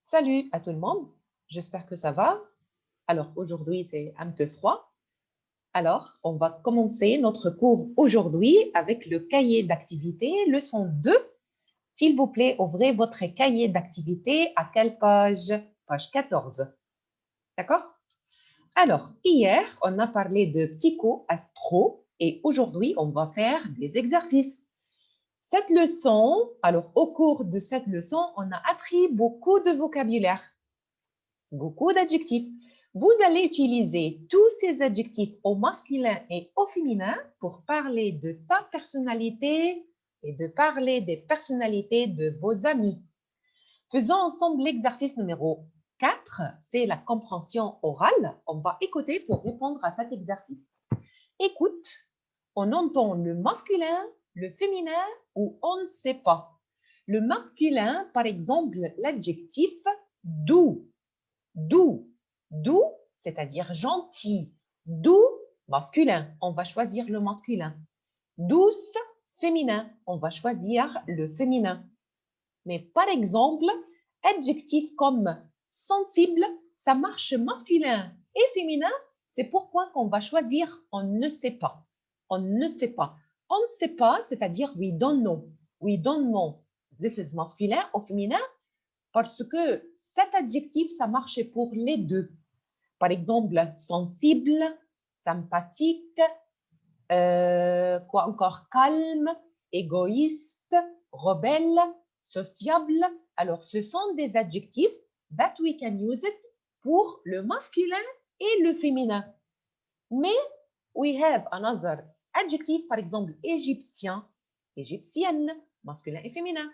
Salut à tout le monde, j'espère que ça va. Alors aujourd'hui c'est un peu froid, alors on va commencer notre cours aujourd'hui avec le cahier d'activité, leçon 2. S'il vous plaît, ouvrez votre cahier d'activité à quelle page? Page 14. D'accord? Alors, hier, on a parlé de psycho-astro et aujourd'hui, on va faire des exercices. Cette leçon, alors au cours de cette leçon, on a appris beaucoup de vocabulaire, beaucoup d'adjectifs. Vous allez utiliser tous ces adjectifs au masculin et au féminin pour parler de ta personnalité et de parler des personnalités de vos amis. Faisons ensemble l'exercice numéro 4, c'est la compréhension orale. On va écouter pour répondre à cet exercice. Écoute, on entend le masculin, le féminin ou on ne sait pas. Le masculin, par exemple, l'adjectif doux. Doux, doux, c'est-à-dire gentil. Doux, masculin, on va choisir le masculin. Douce, féminin, on va choisir le féminin. Mais par exemple, adjectif comme sensible, ça marche masculin et féminin, c'est pourquoi qu'on va choisir on ne sait pas. On ne sait pas. On ne sait pas, c'est-à-dire we don't know. We don't know. This is masculin ou féminin parce que cet adjectif, ça marche pour les deux. Par exemple, sensible, sympathique, quoi encore, calme, égoïste, rebelle, sociable. Alors, ce sont des adjectifs that we can use it pour le masculin et le féminin. Mais we have another adjective, par exemple, égyptien, égyptienne, masculin et féminin.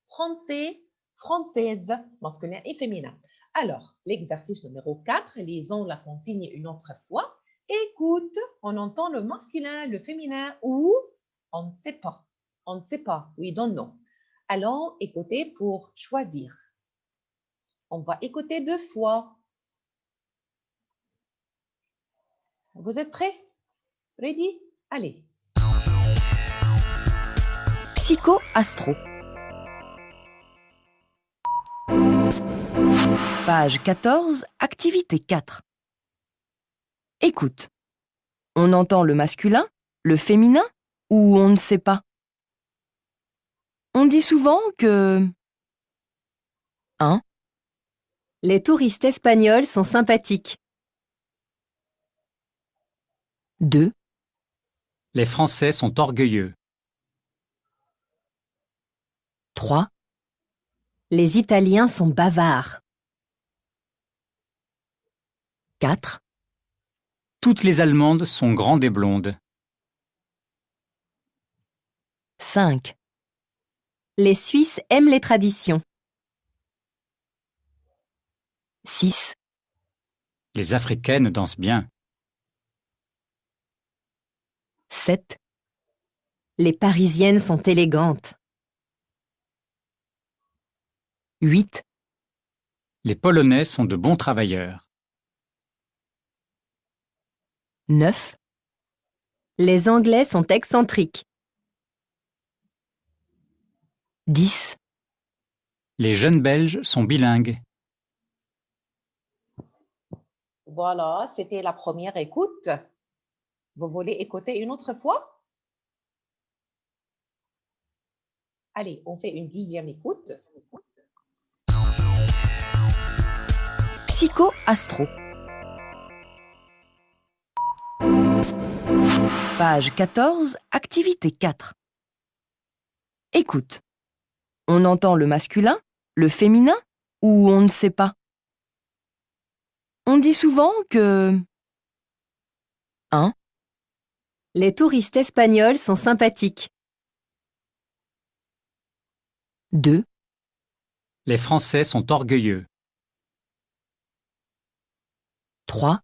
Français, française, masculin et féminin. Alors, l'exercice numéro 4, lisons la consigne une autre fois. Écoute, on entend le masculin, le féminin ou on ne sait pas. On ne sait pas, we don't know. Allons écouter pour choisir. On va écouter 2 fois. Vous êtes prêts? Ready? Allez. Psycho-astro. Page 14, activité 4. Écoute. On entend le masculin, le féminin ou on ne sait pas? On dit souvent que... 1, Les touristes espagnols sont sympathiques. 2, Les Français sont orgueilleux. 3, Les Italiens sont bavards. 4, Toutes les Allemandes sont grandes et blondes. 5, Les Suisses aiment les traditions. 6, Les Africaines dansent bien. 7, Les Parisiennes sont élégantes. 8, Les Polonais sont de bons travailleurs. 9, Les Anglais sont excentriques. 10, Les jeunes Belges sont bilingues. Voilà, c'était la première écoute. Vous voulez écouter une autre fois? Allez, on fait une deuxième écoute. Psycho-astro. Page 14, activité 4. Écoute. On entend le masculin, le féminin ou on ne sait pas? On dit souvent que... 1, Les touristes espagnols sont sympathiques. 2, Les Français sont orgueilleux. 3,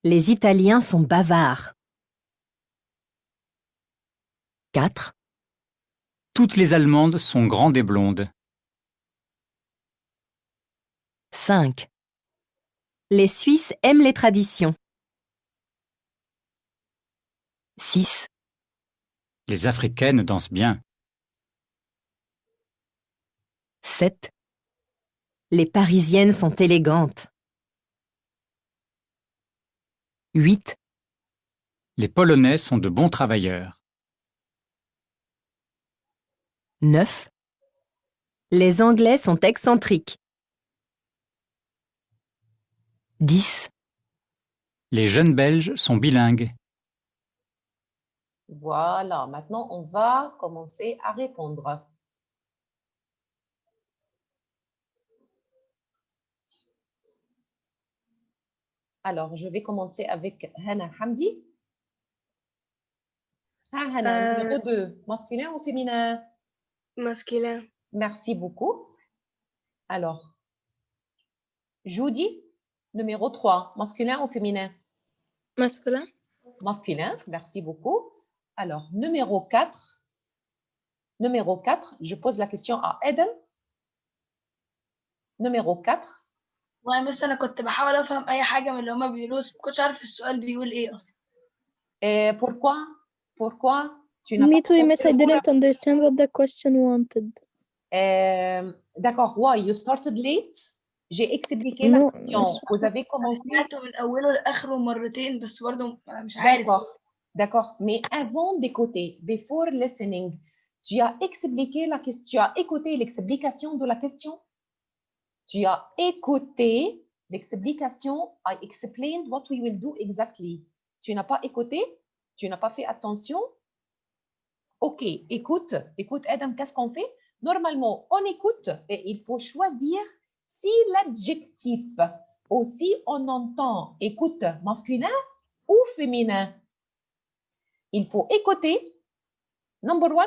Les Italiens sont bavards. 4, Toutes les Allemandes sont grandes et blondes. 5, Les Suisses aiment les traditions. 6, Les Africaines dansent bien. 7, Les Parisiennes sont élégantes. 8, Les Polonais sont de bons travailleurs. 9, Les Anglais sont excentriques. 10, Les jeunes Belges sont bilingues. Voilà, maintenant on va commencer à répondre. Alors, je vais commencer avec Hana Hamdi. Ah, Hana, numéro 2, masculin ou féminin? Masculin. Merci beaucoup. Alors, Judy, numéro 3, masculin ou féminin? Masculin. Masculin, merci beaucoup. Alors, numéro 4, je pose la question à Eden. Numéro 4. والله بس انا كنت بحاول افهم اي حاجه من اللي هما بيقولوه بس ما كنتش عارف السؤال بيقول ايه اصلا. Et pourquoi tu n'as Me pas too, miss. I compris le didn't understand what the question wanted. D'accord, why you started late? J'ai expliqué la No, question. Vous avez انا commencé. سمعته من اوله لاخره مرتين بس برضه مش عارف. D'accord. Mais avant d'écouter, before listening, tu as expliqué la question, tu as écouté l'explication de la question? Tu as écouté l'explication. I explained what we will do exactly. Tu n'as pas écouté? Tu n'as pas fait attention? Ok, écoute, Adam, qu'est-ce qu'on fait? Normalement, on écoute et il faut choisir si l'adjectif aussi on entend écoute masculin ou féminin. Il faut écouter. Number 1,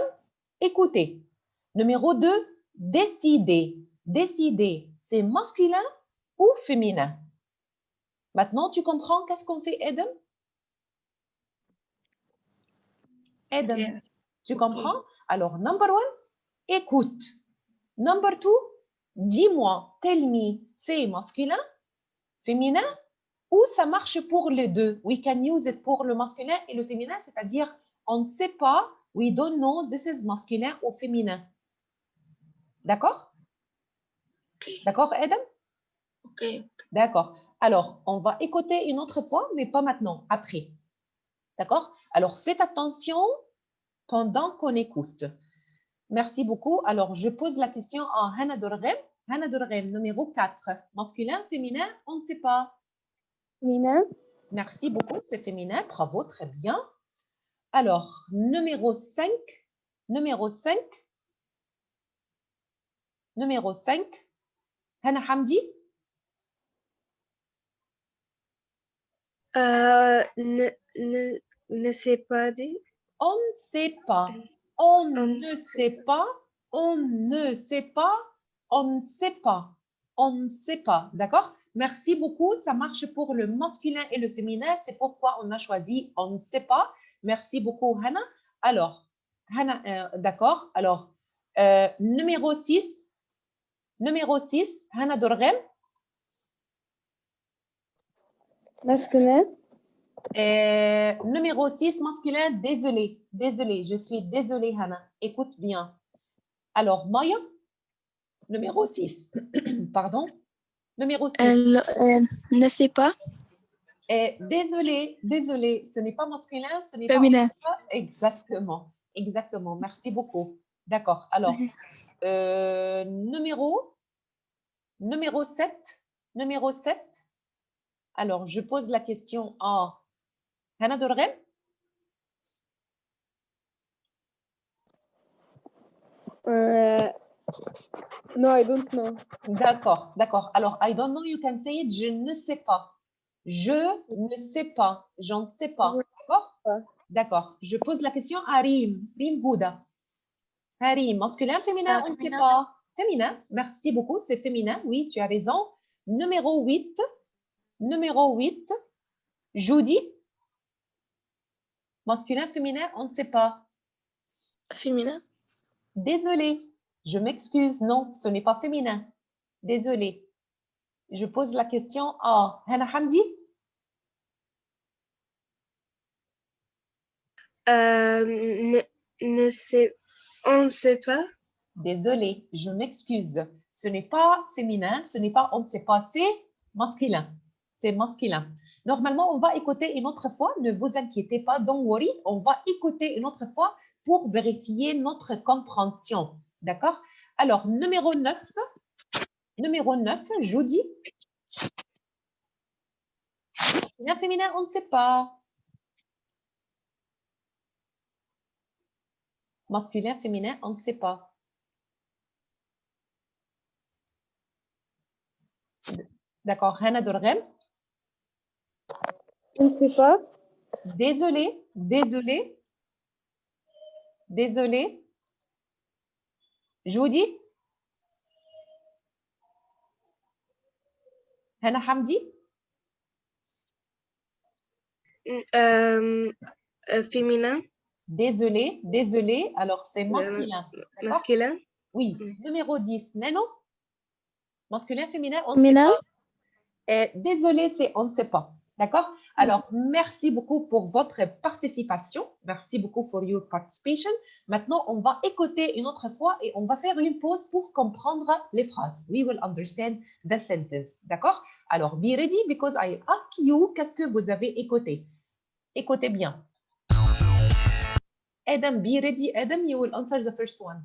écouter. Numéro 2, décider. Décider, c'est masculin ou féminin? Maintenant, tu comprends qu'est-ce qu'on fait, Adam? Adam, Yeah. tu comprends? Alors, number 1, écoute. Number 2, dis-moi, tell me, c'est masculin, féminin, ou ça marche pour les deux? We can use it pour le masculin et le féminin, c'est-à-dire, on ne sait pas, we don't know, this is masculin ou féminin. D'accord? Okay. D'accord, Adam? Ok. D'accord. Alors, on va écouter une autre fois, mais pas maintenant, après. D'accord? Alors, faites attention pendant qu'on écoute. Merci beaucoup. Alors, je pose la question à Hana Dorghem. Hana Dorghem, numéro 4. Masculin, féminin, on ne sait pas. Féminin. Merci beaucoup, c'est féminin. Bravo, très bien. Alors, numéro 5. Numéro 5. Numéro 5. Hana Hamdi. Ne sais pas dit. On ne sait pas. On ne sait pas. On ne sait pas. On ne sait pas. On ne sait pas. D'accord? Merci beaucoup. Ça marche pour le masculin et le féminin. C'est pourquoi on a choisi on ne sait pas. Merci beaucoup, Hana. Alors, Hana, d'accord. Alors, numéro 6. Numéro 6, Hana Dorghem. Masculin. Numéro 6, masculin, désolé. Désolé, je suis désolée, Hana. Écoute bien. Alors, Maya, numéro 6. Pardon. Numéro 6. Ne sais pas. Désolé, ce n'est pas masculin, ce n'est Féminin. pas... Exactement, exactement. Merci beaucoup. D'accord. Alors, numéro 7. Numéro 7. Alors, je pose la question à Hana Dorghem. No, I don't know. D'accord, d'accord. Alors, I don't know, you can say it. Je ne sais pas. Je ne sais pas. J'en sais pas. D'accord? D'accord. Je pose la question à Rim. Rim Gouda. Rim, masculin, féminin, on ne sait pas. Féminin. Merci beaucoup, c'est féminin. Oui, tu as raison. Numéro 8. Numéro 8. Judy. Masculin, féminin, on ne sait pas. Féminin. Désolée. Je m'excuse. Non, ce n'est pas féminin. Désolée. Je pose la question à Hana Hamdi. On ne sait pas. Désolée, je m'excuse. Ce n'est pas féminin, ce n'est pas on ne sait pas, c'est masculin. C'est masculin. Normalement, on va écouter une autre fois. Ne vous inquiétez pas, don't worry. On va écouter une autre fois pour vérifier notre compréhension. D'accord? Alors, numéro 9, Judy. Masculin, féminin, on ne sait pas. Masculin, féminin, on ne sait pas. D'accord, Hana Dorghem. Je ne sais pas. Désolée. Judy. Hana Hamdi. Féminin, Désolée. Alors, c'est masculin. D'accord? masculin. Oui. Numéro 10, Neno. Masculin, féminin, on ne sait Féminin. pas. Désolé, c'est on ne sait pas. D'accord? Alors, merci beaucoup pour votre participation. Merci beaucoup for your participation. Maintenant, on va écouter une autre fois et on va faire une pause pour comprendre les phrases. We will understand the sentence. D'accord? Alors, be ready because I ask you qu'est-ce que vous avez écouté. Écoutez bien. Adam, be ready. Adam, you will answer the first one.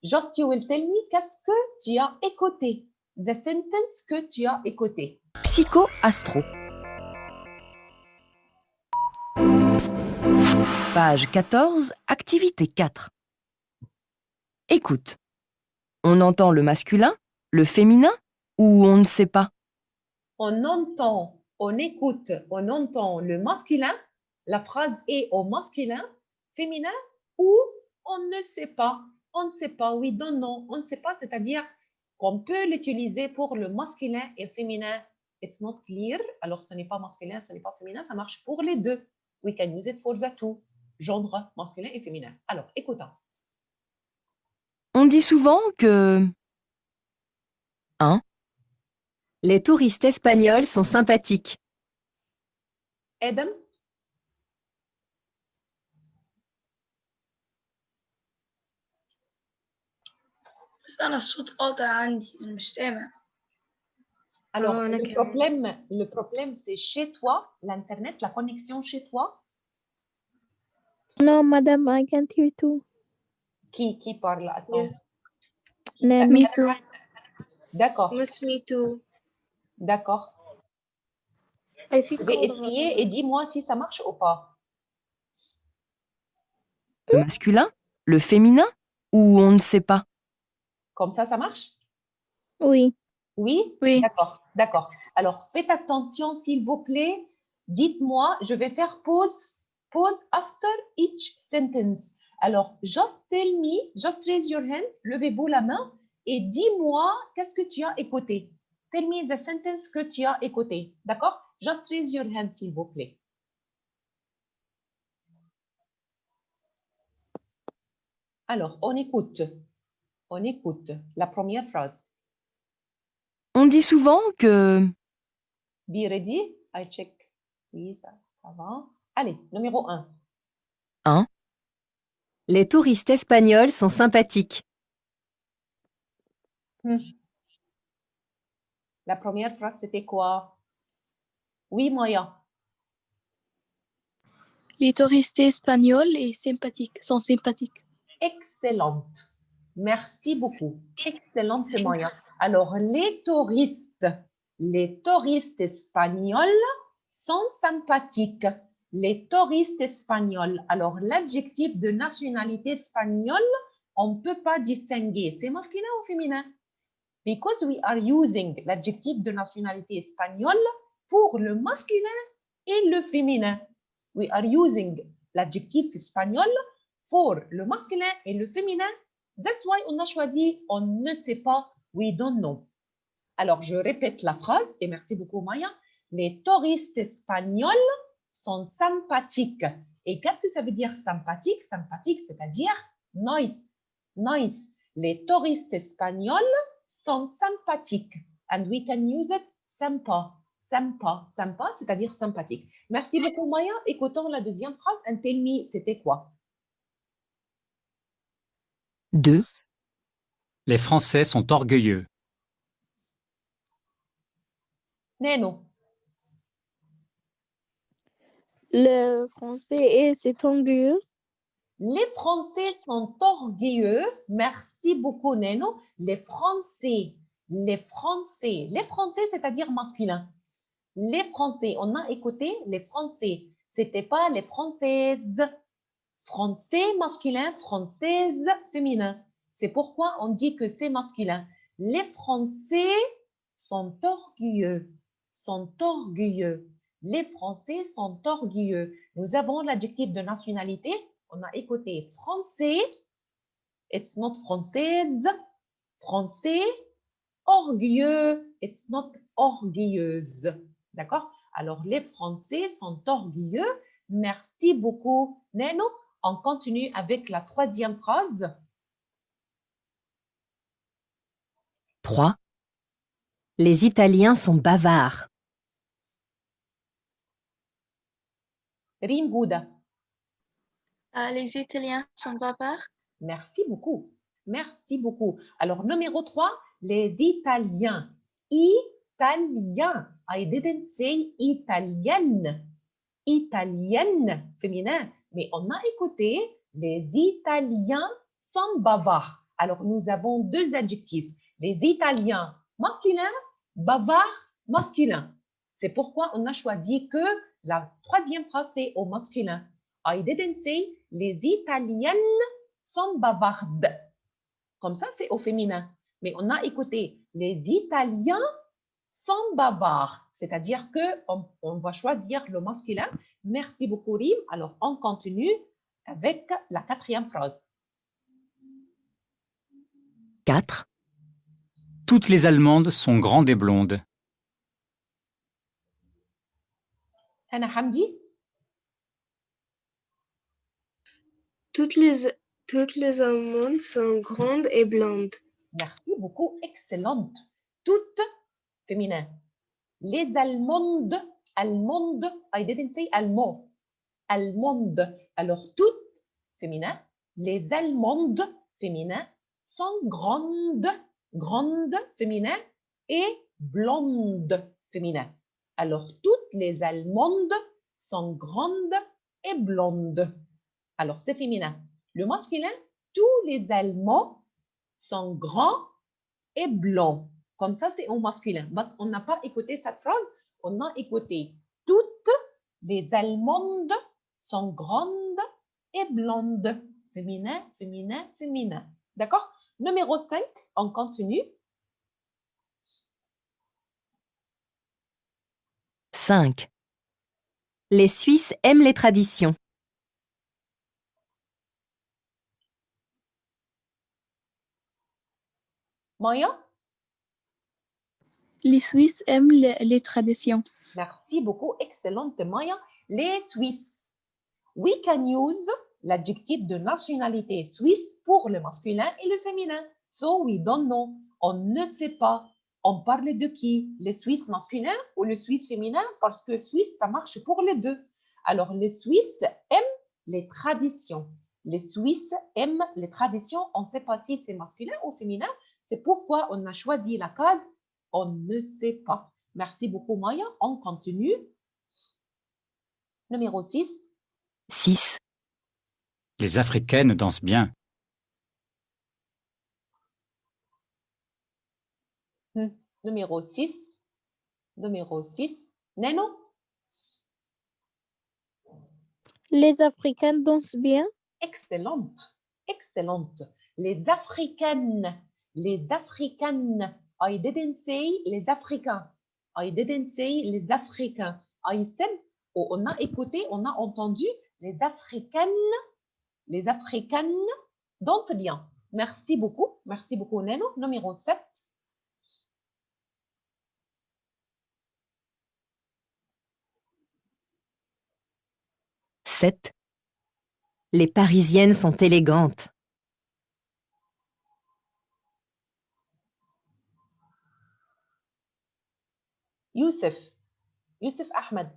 Just you will tell me qu'est-ce que tu as écouté. The sentence que tu as écouté. Psycho-astro. Page 14, activité 4. Écoute. On entend le masculin, le féminin ou on ne sait pas? On entend, on écoute, on entend le masculin, la phrase est au masculin, féminin ou on ne sait pas. On ne sait pas, we don't know, on ne sait pas, c'est-à-dire qu'on peut l'utiliser pour le masculin et féminin. It's not clear, alors ce n'est pas masculin, ce n'est pas féminin, ça marche pour les deux. We can use it for the two, genre masculin et féminin. Alors, écoutons. On dit souvent que... Les touristes espagnols sont sympathiques. Adam, بس أنا الصوت قاطع عندي أنا مش سامع. alors on a le problème c'est chez toi, l'internet, la connexion chez toi. No, madam, I can't hear too. Qui parle? Attends. Yes. Name. Me too. D'accord, Miss me too. d'accord. I think Je vais essayer et dis-moi si ça marche ou pas. Le masculin, le féminin ou on ne sait pas? Comme ça marche? Oui. Oui? Oui. D'accord. Alors, faites attention, s'il vous plaît. Dites-moi, je vais faire pause after each sentence. Alors, just tell me, just raise your hand, levez-vous la main et dis-moi qu'est-ce que tu as écouté. Tell me the sentence que tu as écouté. D'accord? Just raise your hand, s'il vous plaît. Alors, on écoute. La première phrase. On dit souvent que... Be ready. I check. Oui, ça va. Allez, numéro 1. Les touristes espagnols sont sympathiques. La première phrase, c'était quoi? Oui, Maya. Les touristes espagnols sont sympathiques. Excellente. Merci beaucoup. Excellente, Maya. Alors, les touristes espagnols sont sympathiques. Les touristes espagnols. Alors, l'adjectif de nationalité espagnole, on ne peut pas distinguer. C'est masculin ou féminin? Because we are using l'adjectif de nationalité espagnole pour le masculin et le féminin. We are using l'adjectif espagnol pour le masculin et le féminin. That's why on a choisi on ne sait pas, we don't know. Alors, je répète la phrase et merci beaucoup, Maya. Les touristes espagnols sont sympathiques. Et qu'est-ce que ça veut dire sympathique? Sympathique, c'est-à-dire nice. Nice. Les touristes espagnols sont sympathiques. And we can use it sympa. Sympa, c'est-à-dire sympathique. Merci beaucoup, Maya. Écoutons la deuxième phrase. And tell me, c'était quoi? 2, Les Français sont orgueilleux. Neno. Le français c'est orgueilleux. Les Français sont orgueilleux. Merci beaucoup, Neno. Les Français, c'est-à-dire masculin. Les Français, on a écouté les Français. C'était pas les Françaises. Français masculin, française féminin. C'est pourquoi on dit que c'est masculin. Les Français sont orgueilleux. Sont orgueilleux. Les Français sont orgueilleux. Nous avons l'adjectif de nationalité. On a écouté français. It's not française. Français. Orgueilleux. It's not orgueilleuse. D'accord? Alors, les Français sont orgueilleux. Merci beaucoup, Neno. On continue avec la troisième phrase. 3. Les Italiens sont bavards. Rim Gouda. Les Italiens sont bavards. Merci beaucoup. Merci beaucoup. Alors, numéro 3, les Italiens. Italiens. I didn't say italienne. Italienne, féminin. Mais on a écouté, les Italiens sont bavards. Alors, nous avons deux adjectifs. Les Italiens masculins, bavards masculin. C'est pourquoi on a choisi que la troisième phrase c'est au masculin. I didn't say les Italiennes sont bavardes. Comme ça, c'est au féminin. Mais on a écouté les Italiens sont bavards. C'est-à-dire qu'on va choisir le masculin. Merci beaucoup, Rim. Alors, on continue avec la quatrième phrase. 4, Toutes les Allemandes sont grandes et blondes. Hana Hamdi. Toutes les Allemandes sont grandes et blondes. Merci beaucoup. Excellente. Toutes féminin. Les Allemandes. Allemandes. I didn't say allemand. Allemandes. Alors, toutes féminin. Les Allemandes féminin sont grandes. Grandes féminin et blondes féminin. Alors, toutes les Allemandes sont grandes et blondes. Alors, c'est féminin. Le masculin, tous les Allemands sont grands et blonds. Comme ça, c'est au masculin. Mais on n'a pas écouté cette phrase. On a écouté toutes les Allemandes sont grandes et blondes. Féminin, féminin, féminin. D'accord? Numéro 5, on continue. 5. Les Suisses aiment les traditions. Maya? Les Suisses aiment les traditions. Merci beaucoup. Excellente, Maya. Les Suisses. We can use l'adjectif de nationalité suisse pour le masculin et le féminin. So, we don't know. On ne sait pas. On parle de qui? Les Suisses masculins ou le Suisse féminin? Parce que Suisse, ça marche pour les deux. Alors, les Suisses aiment les traditions. Les Suisses aiment les traditions. On ne sait pas si c'est masculin ou féminin. C'est pourquoi on a choisi la case « On ne sait pas ». Merci beaucoup, Maya. On continue. Numéro 6. 6. Les Africaines dansent bien. Numéro 6. Numéro 6. Neno? Les Africains dansent bien. Excellente. Excellente. Les Africaines. Les Africaines. I didn't say les Africains. I didn't say les Africains. I said, on a écouté, on a entendu les Africaines. Les Africaines dansent bien. Merci beaucoup. Merci beaucoup, Neno. Numéro 7. 7. Les Parisiennes sont élégantes. Youssef. Youssef Ahmed.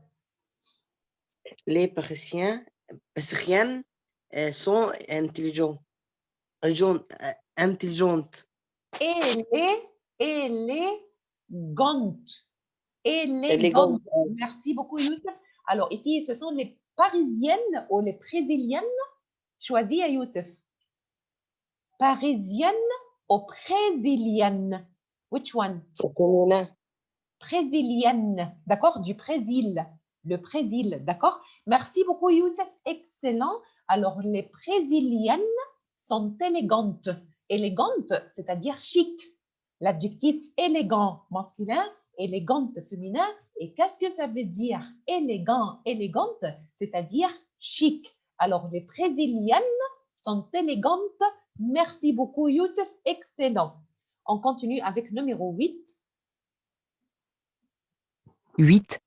Les Parisiennes sont intelligents. الجون أنت الجونت Élégante. élégante. Élégante. Merci beaucoup, Youssef. Alors, ici, ce sont les parisiennes ou les brésiliennes. Choisis, Youssef. Parisienne ou brésilienne? Which one? féminin. Brésilienne. D'accord? Du Brésil. Le Brésil. D'accord? Merci beaucoup, Youssef. Excellent. Alors, les brésiliennes sont élégantes. Élégante, c'est-à-dire chic. L'adjectif élégant masculin, élégante féminin. Et qu'est-ce que ça veut dire? Élégant, élégante, c'est-à-dire chic. Alors, les brésiliennes sont élégantes. Merci beaucoup, Youssef. Excellent. On continue avec numéro 8. 8.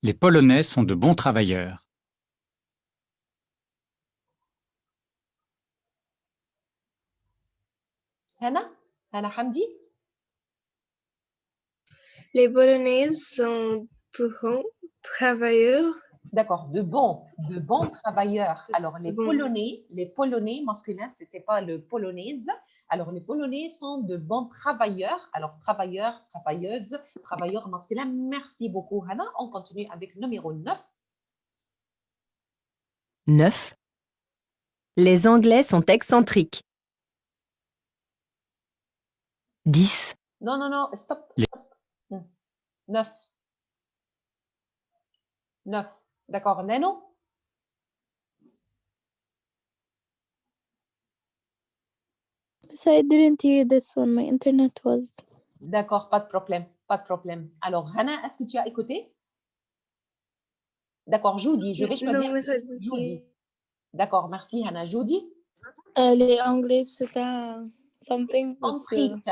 Les Polonais sont de bons travailleurs. Hana Hamdi? Les Polonaises sont de grands travailleurs. D'accord, de bons travailleurs. Alors, les Polonais masculins, ce n'était pas le polonaise. Alors, les Polonais sont de bons travailleurs. Alors, travailleurs, travailleuses, travailleurs masculins. Merci beaucoup, Hana. On continue avec numéro 9. 9. Les Anglais sont excentriques. 10. Non, stop. Les- 9. 9. D'accord, Nano? So I didn't hear this one. My internet was. D'accord, pas de problème, pas de problème. Alors, Hana, est-ce que tu as écouté? D'accord, Judy, je vais choisir Non, mais ça Judy. D'accord, merci, Hana. Judy? Les Anglais, c'est something. Excentrique.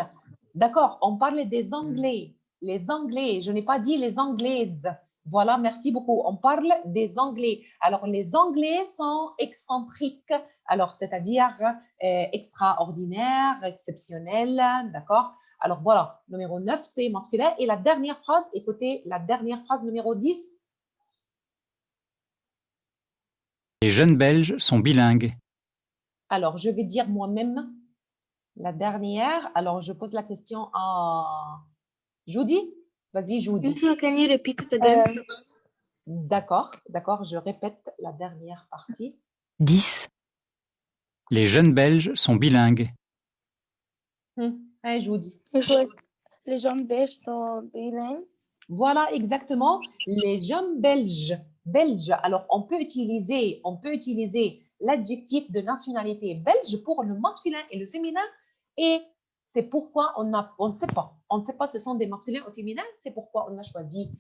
D'accord, on parle des Anglais. Les Anglais, je n'ai pas dit les Anglaises. Voilà, merci beaucoup. On parle des Anglais. Alors, les Anglais sont excentriques, alors c'est-à-dire extraordinaires, exceptionnels, d'accord? Alors, voilà, numéro 9, c'est masculin. Et la dernière phrase, écoutez, la dernière phrase numéro 10. Les jeunes Belges sont bilingues. Alors, je vais dire moi-même la dernière. Alors, je pose la question à Judy. Vas-y, Judy. So can you repeat it again? D'accord, je répète la dernière partie. 10. Les jeunes Belges sont bilingues. Judy. Les gens belges sont bilingues. Voilà, exactement. Les jeunes belges. Alors, on peut utiliser l'adjectif de nationalité belge pour le masculin et le féminin. Et c'est pourquoi on ne sait pas. On ne sait pas ce sont des masculins ou féminins. C'est pourquoi on a choisi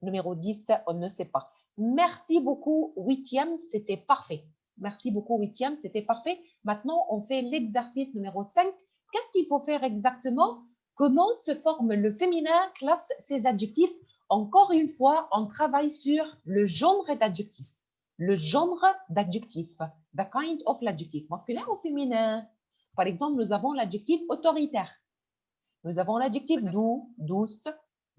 numéro 10, on ne sait pas. Merci beaucoup, 8e, c'était parfait. Merci beaucoup, 8e, c'était parfait. Maintenant, on fait l'exercice numéro 5. Qu'est-ce qu'il faut faire exactement? Comment se forme le féminin? Classe ces adjectifs. Encore une fois, on travaille sur le genre d'adjectifs. Le genre d'adjectif. The kind of l'adjectif. Masculin ou féminin? Par exemple, nous avons l'adjectif autoritaire. Nous avons l'adjectif doux, douce.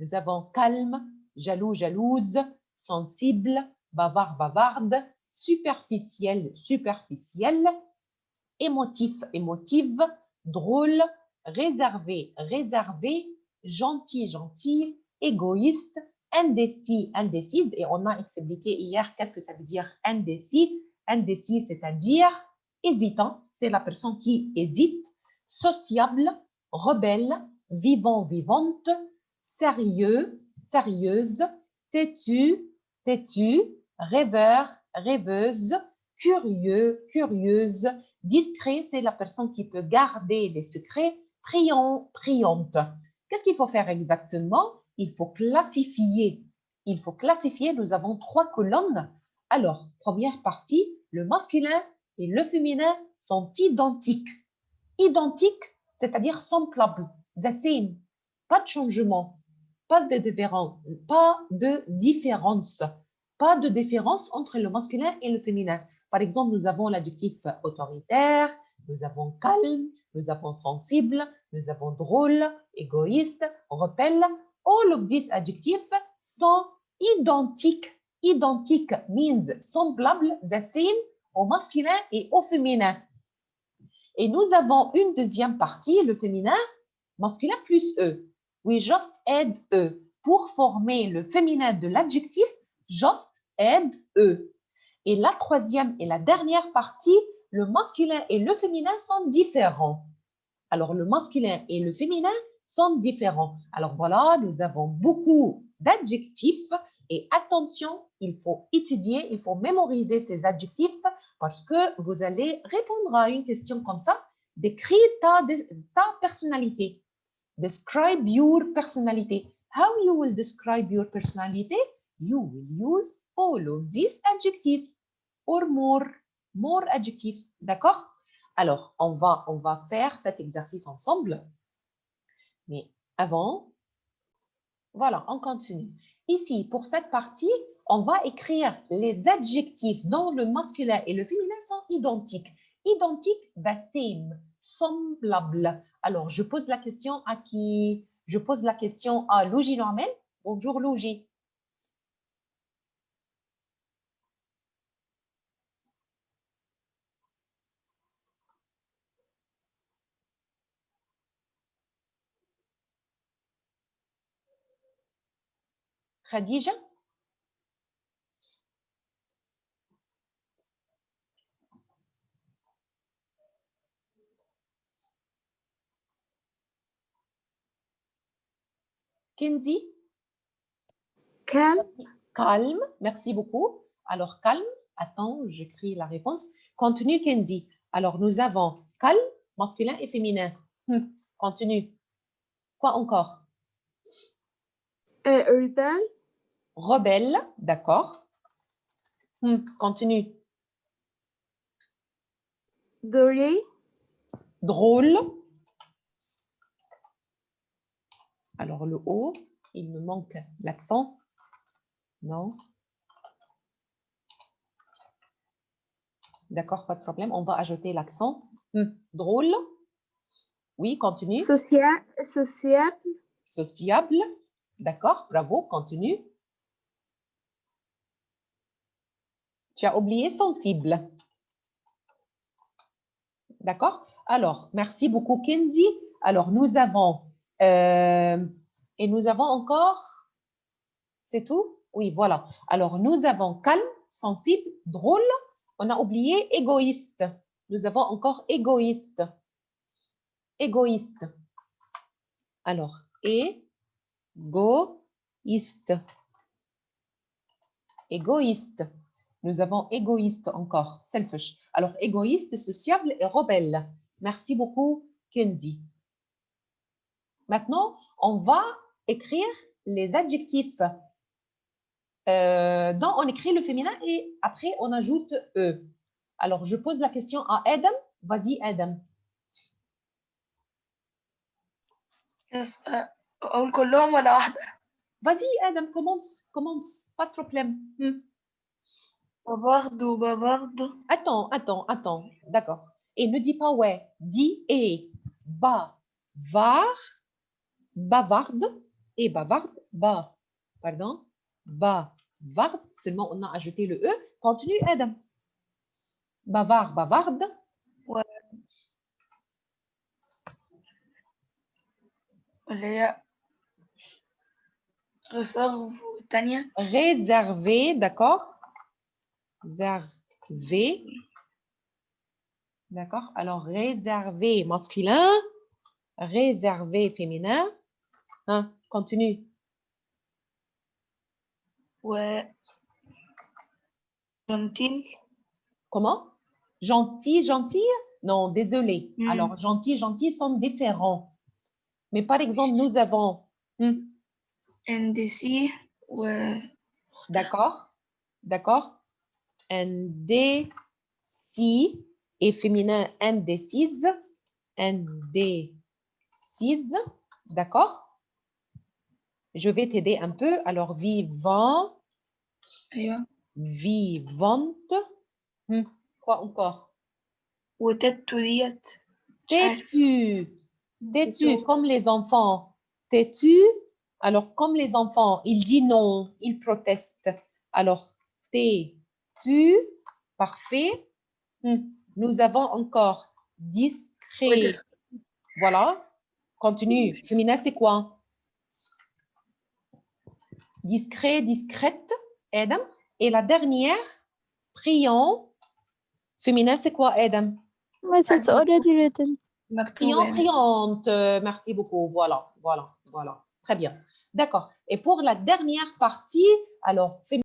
Nous avons calme, jaloux, jalouse, sensible, bavard, bavarde, superficiel, superficielle, émotif, émotive, drôle, réservé, réservé, gentil, gentil, égoïste, indécis, indécise. Et on a expliqué hier qu'est-ce que ça veut dire indécis. Indécis, c'est-à-dire hésitant, c'est la personne qui hésite, sociable, rebelle, vivant, vivante, sérieux, sérieuse, têtu, têtu, rêveur, rêveuse, curieux, curieuse, discret, c'est la personne qui peut garder les secrets, priant, priante. Qu'est-ce qu'il faut faire exactement? Il faut classifier. Il faut classifier, nous avons 3 colonnes. Alors, première partie, le masculin et le féminin sont identiques. Identiques, c'est-à-dire semblables, the same. Pas de changement, pas de différence, pas de différence entre le masculin et le féminin. Par exemple, nous avons l'adjectif autoritaire, nous avons calme, nous avons sensible, nous avons drôle, égoïste, rebelle. All of these adjectives sont identiques. Identique means semblable, the same, au masculin et au féminin. Et nous avons une deuxième partie, le féminin masculin plus E. We just add E. Pour former le féminin de l'adjectif, just add E. Et la troisième et la dernière partie, le masculin et le féminin sont différents. Alors, le masculin et le féminin sont différents. Alors, voilà, nous avons beaucoup d'adjectifs. Et attention, il faut étudier, il faut mémoriser ces adjectifs parce que vous allez répondre à une question comme ça. Décris ta personnalité. Describe your personality. How you will describe your personality? You will use all of these adjectives or more adjectives. D'accord? Alors, on va faire cet exercice ensemble. Mais avant, voilà, on continue. Ici, pour cette partie, on va écrire les adjectifs dont le masculin et le féminin sont identiques. Identiques, the same, semblable. Alors, je pose la question à qui? Je pose la question à Louji Noamel. Bonjour Louji. Khadija? Kenzie? Calme. Calme, merci beaucoup. Alors, calme, attends, j'écris la réponse. Continue, Kenzie. Alors, nous avons calme, masculin et féminin. Continue. Quoi encore? Rebelle. Rebelle, d'accord. Continue. Doré. Drôle. Alors, le O, il me manque l'accent. Non. D'accord, pas de problème. On va ajouter l'accent. Drôle. Oui, continue. Sociable. Sociable. D'accord, bravo, continue. Tu as oublié sensible. D'accord? Alors, merci beaucoup, Kenzie. Alors, nous avons... et nous avons encore... C'est tout? Oui, voilà. Alors, nous avons calme, sensible, drôle. On a oublié égoïste. Nous avons encore égoïste. Égoïste. Alors, égoïste. Égoïste. Nous avons égoïste encore, selfish. Alors, égoïste, sociable et rebelle. Merci beaucoup, Kenzie. Maintenant, on va écrire les adjectifs dont on écrit le féminin et après, on ajoute E. Alors, je pose la question à Adam. Vas-y, Adam. أقول كلهم ولا واحدة؟ Vas-y, Adam, commence. Pas de problème. bavarde. Attends. D'accord. Et ne dis pas ouais. Dis et. Bavarde et bavarde. Pardon. Bavarde. Seulement, on a ajouté le E. Continue, Adam. Bavarde. اللي هي réserve التانية. Réservé, d'accord. Réservé. D'accord. Alors, réservé masculin. Réservé féminin. Continue. gentil. Comment? Gentil? Non, désolé. Alors, gentil sont différents. Mais par exemple, nous avons... indécis. D'accord. Indécis et féminin indécise. Indécise. D'accord. Je vais t'aider un peu. Alors, vivant. Vivante. Quoi encore? Têtu, comme les enfants. Têtu, alors comme les enfants, il dit non, il proteste. Alors, têtu, parfait. Nous avons encore discret. Voilà. Continue. Féminin, c'est quoi? Discret, discrète. Adam. Et la dernière, priant. Féminin, c'est quoi, Adam? But it's already written. Priant, priante. Merci beaucoup. Voilà, voilà, voilà. Très bien. D'accord. Et pour la dernière partie, alors,